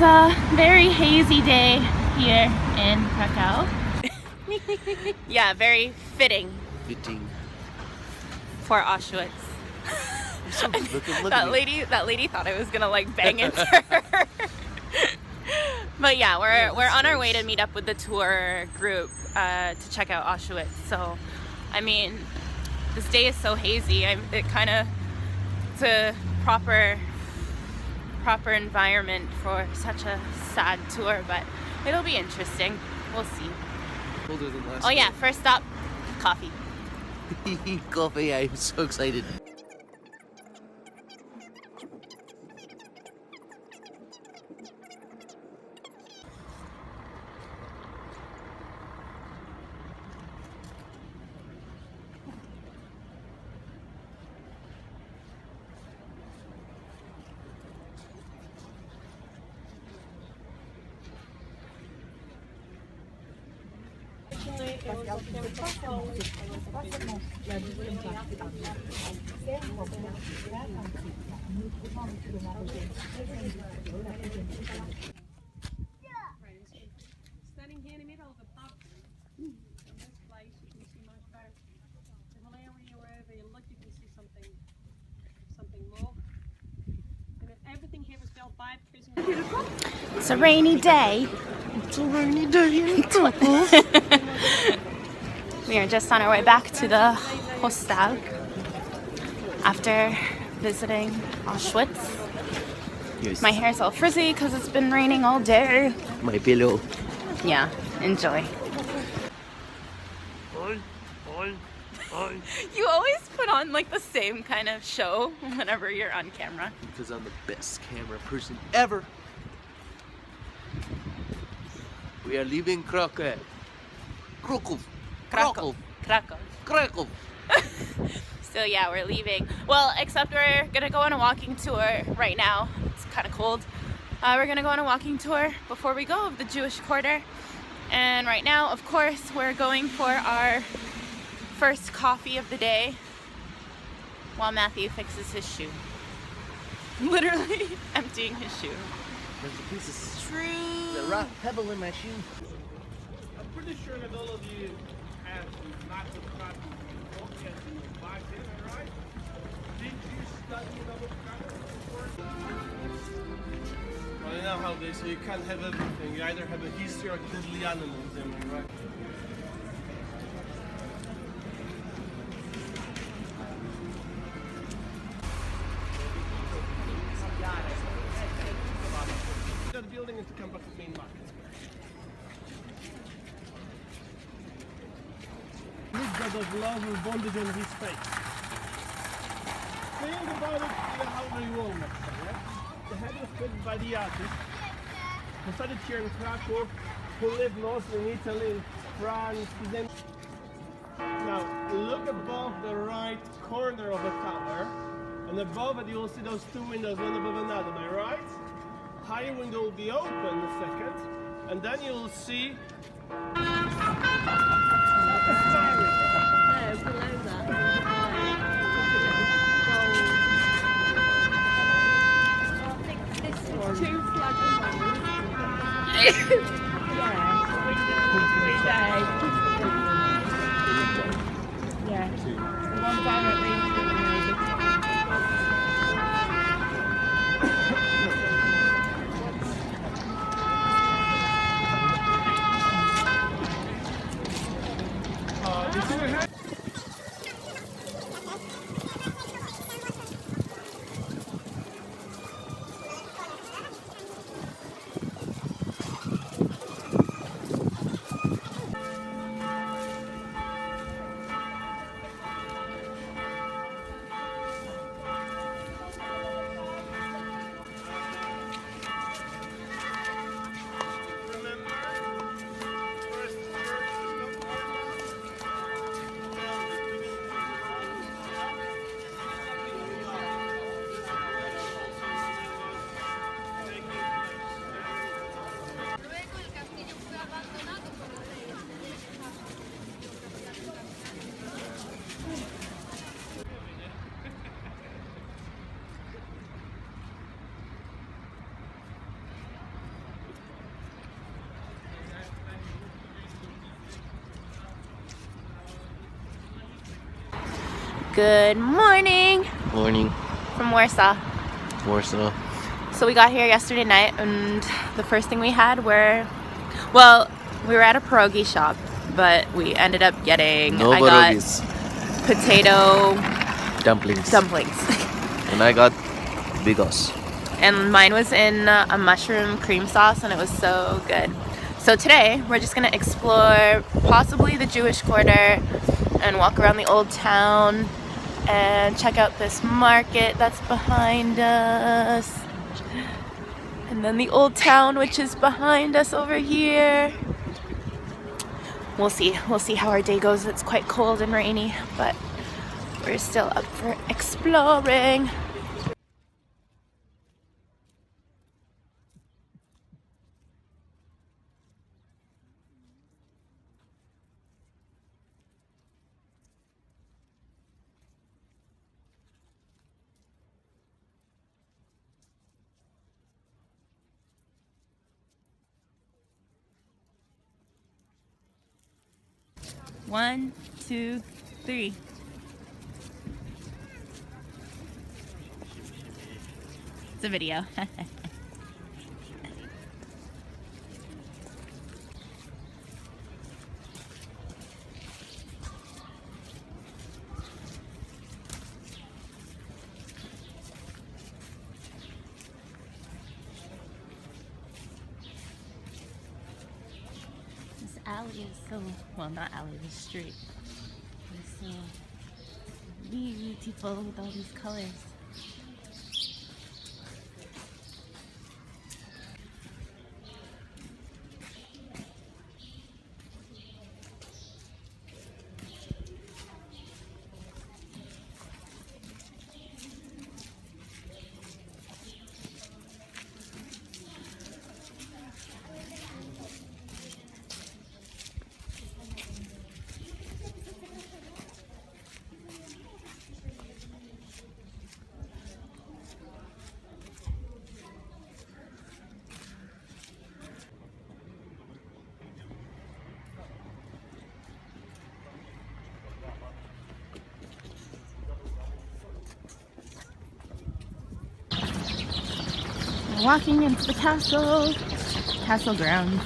a very hazy day here in Krakow. Yeah, very fitting for Auschwitz. So, look That lady thought I was gonna like bang into her. But yeah, we're on our way to meet up with the tour group to check out Auschwitz. So, I mean, this day is so hazy. It's a proper environment for such a sad tour, but it'll be interesting. We'll see. Colder than last Oh yeah, first stop, coffee. Coffee, I'm so excited. Standing here in the middle of the pub. In this place you can see much better. The whole area wherever you look you can see something more. And if everything here was built by prisoners. It's a rainy day. It's a rainy day in Krakow. We are just on our way back to the hostel after visiting Auschwitz. Here's My hair's all frizzy because it's been raining all day. my pillow. Yeah, enjoy. You always put on like the same kind of show whenever you're on camera. Because I'm the best camera person ever. We are leaving Krakow. Krakow. So yeah, we're leaving. Well, except we're gonna go on a walking tour right now. It's kind of cold. We're gonna go on a walking tour before we go of the Jewish Quarter. And right now, of course, we're going for our first coffee of the day while Matthew fixes his shoe. Literally emptying his shoe. There's a piece of True. the rock pebble in my shoe. I'm pretty sure that all of you have lots of copies of books in the box here, right? Did you study another copy before? Well, you know how they say you can't have everything. You either have a history or deadly animals in there, right? That building is to come back to main market. Look at the love or bondage on his face. Think about it in how they roll next time, right? The head was put by the artist who studied here in Krakow, who lived mostly in Italy, France, then. Now look above the right corner of the tower, and above it you will see those two windows, one above another, am I right? Higher window will be open in a second, and then you will see Good morning Morning, from Warsaw. Warsaw. So we got here yesterday night, and the first thing we had we were at a pierogi shop, but we ended up getting, No I got pierogies. potato Dumplings. dumplings. And I got bigos. And mine was in a mushroom cream sauce, and it was so good. So today we're just gonna explore possibly the Jewish Quarter and walk around the old town and check out this market that's behind us. And then the old town, which is behind us over here. We'll see how our day goes. It's quite cold and rainy, but we're still up for exploring. One, two, three. It's a video. This alley is so, well, not alley, the street is so beautiful with all these colors. Walking into the castle grounds.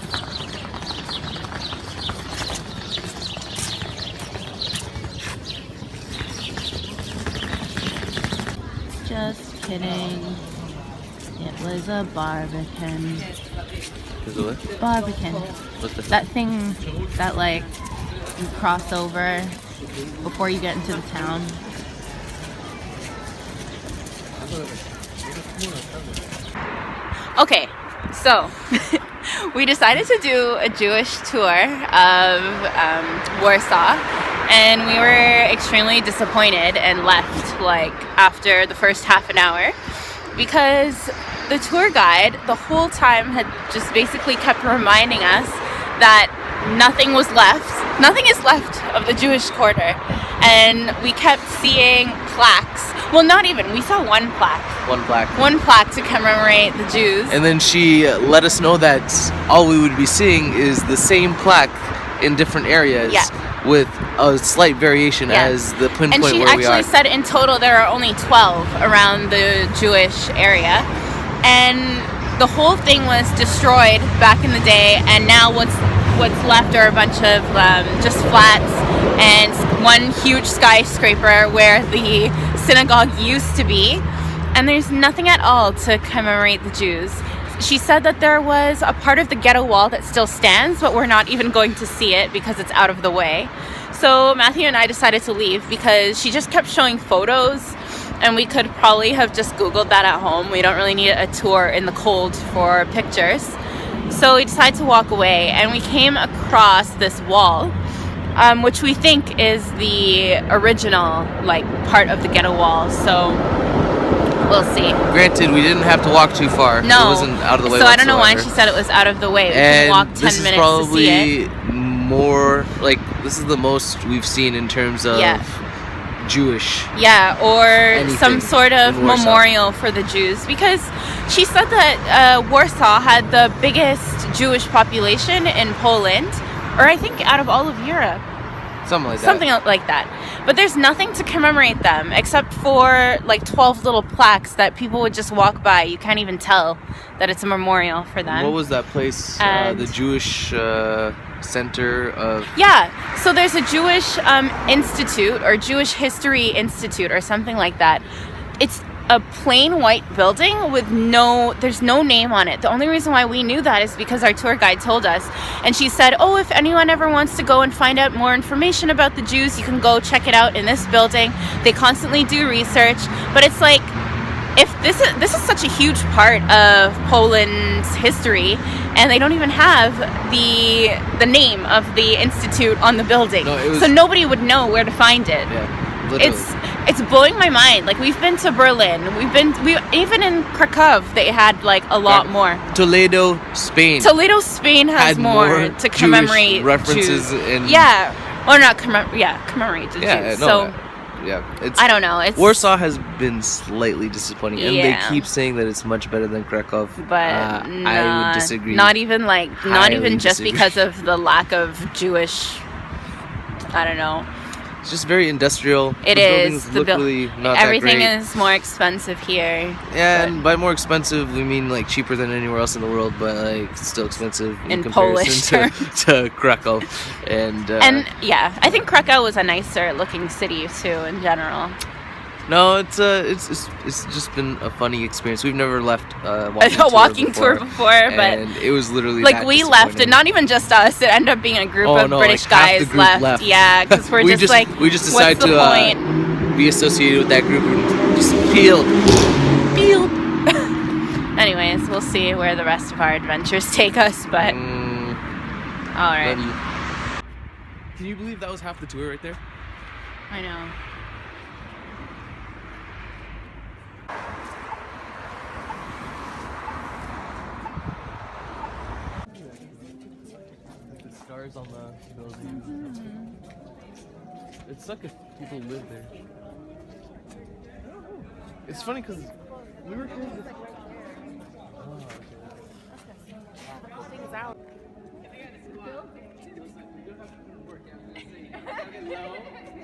Just kidding. It was a barbican. Is it what? Barbican. What's this? That thing that like you cross over before you get into the town. Okay, so we decided to do a Jewish tour of Warsaw, and we were extremely disappointed and left like after the first half an hour because the tour guide the whole time had just basically kept reminding us that nothing is left of the Jewish Quarter, and we kept seeing plaques. Well, not even, we saw one plaque One plaque. to commemorate the Jews. And then she let us know that all we would be seeing is the same plaque in different areas with a slight variation as the pinpoint And she where we are. actually said in total there are only 12 around the Jewish area. And the whole thing was destroyed back in the day, and now what's left are a bunch of just flats and one huge skyscraper where the synagogue used to be, and there's nothing at all to commemorate the Jews. She said that there was a part of the ghetto wall that still stands, but we're not even going to see it because it's out of the way. So Matthew and I decided to leave because she just kept showing photos, and we could probably have just Googled that at home. We don't really need a tour in the cold for pictures. So we decided to walk away, and we came across this wall, which we think is the original like part of the ghetto wall. So we'll see. Granted, we didn't have to walk too far. No. It wasn't out of the way So I don't know why whatsoever. she said it was out of the way. We And can walk 10 this is minutes to see it. probably more like this is the most we've seen in terms of Jewish. Yeah, or some Anything sort of in Warsaw. memorial for the Jews, because she said that Warsaw had the biggest Jewish population in Poland, or I think out of all of Europe. Something like that. Something like that. But there's nothing to commemorate them except for like 12 little plaques that people would just walk by. You can't even tell that it's a memorial for them. What was that place? And- The Jewish Center of. Yeah, so there's a Jewish institute or Jewish History Institute or something like that. It's a plain white building with there's no name on it. The only reason why we knew that is because our tour guide told us. And she said, oh, if anyone ever wants to go and find out more information about the Jews, you can go check it out in this building. They constantly do research. But it's like, if this is such a huge part of Poland's history, and they don't even have the name of the institute on the building, so nobody would know where to find it. Yeah, literally. It's blowing my mind. Like, we've been to Berlin, even in Krakow they had like a lot more. Toledo, Spain. Toledo, Spain has had more to commemorate Jewish references Jews. in. Yeah, or not commemorate the Jews. So it's, I don't know. It's Warsaw has been slightly disappointing, and they Yeah. keep saying that it's much better than Krakow. but I would disagree. Not even Highly just disagree. because of the lack of Jewish. I don't know. It's just very industrial. It the is. buildings look really not Everything that great. is more expensive here. Yeah, and by more expensive, we mean like cheaper than anywhere else in the world, but like still expensive In comparison Polish to Krakow. And Yeah, I think Krakow was a nicer looking city too in general. no, it's just been a funny experience. We've never left A walking tour before, but and it was literally like that we left, and disappointing. not even just us. It ended up being a group of British like half the guys group left. Yeah, because we're we just like, we just what's decided the to point? be associated with that group and just peeled. Anyways, we'll see where the rest of our adventures take us. But all right, Can you believe that was half the tour right there? I know. The stars on the building. It'd suck if people lived there. It's funny because we were here.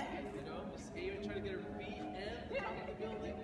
Try to get her feet and the top of the building.